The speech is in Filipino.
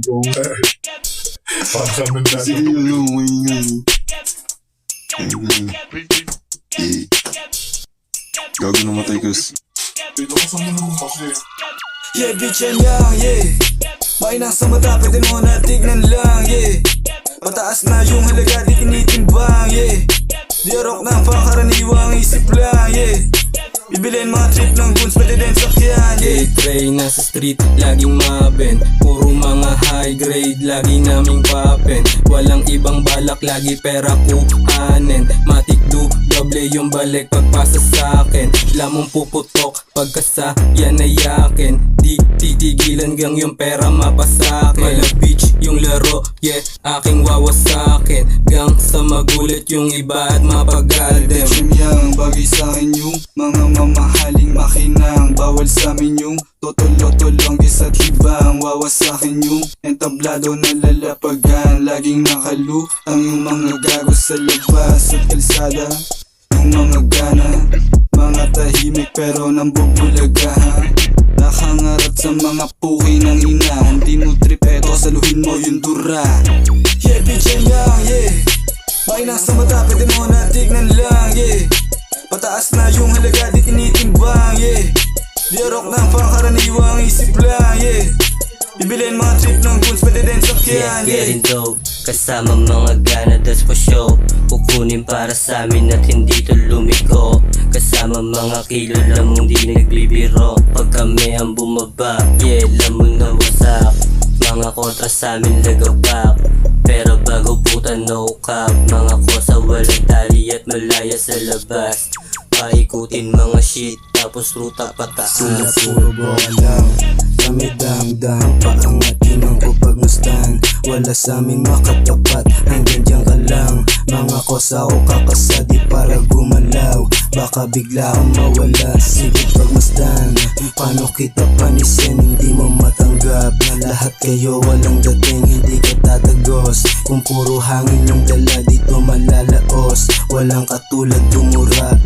Parang naman Kasi dati. Gago namatay kas. Dito ka sa mo naman kasi. Yeah, bitch yan yang, yeah. Mainang sa mata, pwede mo na tignan lang, yeah. Pataas na yung halaga, di tinitimbang, yeah. Di arok ng pangkaraniwang isip lang, yeah. Bibilin mga trip ng guns, pwede din sakyan, yeah. Tray nasa street, laging maben. Puro mga high grade, lagi naming papen. Walang ibang balak, lagi pera kuhanin. Matik do, doble yung balik pagpasa sa'kin. Lamong puputok, pagkasa yan ay yakin. Di titigilan gang yung pera mapasakin. Mala bitch yung laro, yeah, aking wawasakin. Gang sa magulit yung iba at mapag-aldem. Bitch yang, bagay sa'kin yung mga mamahaling makinang. Bawal sa'min yung totolo-tolong isa't ibang. Wawasakin yung entablado na lalapagan. Laging nakalutang yung mga gago sa labas at kalsada. Yung mga gana, mga tahimik pero nambubulagahan. Nakangarap sa mga puki ng ina. Hindi mo trip, eto saluhin mo yung dura. Yeah, bitch yan yang, yeah. Mainang sa mata, pwede mo na tignan lang, yeah. Pataas na yung halaga, di tinitimbang, yeah. Di arok ng pangkaraniwang isip lang, yeah. Bibilin mga trip ng guns, pwede din sakyan, yeah. Getting dope, kasama mga gana, that's for show. Kukunin para sa amin at hindi to lumiko. Kasama mga kilo, lamang di nagbibiro. Pag kami ang bumaba, yeah, lamang na wasak. Mga kontra sa amin lagapak, pero bago puta no cap. Mga kosa walang tali at malaya sa labas. Paikutin mga shit, tapos ruta pataas. Sila puro boka lang, kami dang-dang. Paangatin ang kupag mustan. Wala sa aming makatapat, hanggang dyan ka lang. Mga kosa o kakasadi para gumalaw. Baka bigla akong mawala, sige pagmasdan. Paano kita panisin, hindi mo matanggap na lahat kayo walang dating, hindi ka tatagos. Kung puro hangin yung dala, dito malalaos. Walang katulad dumura.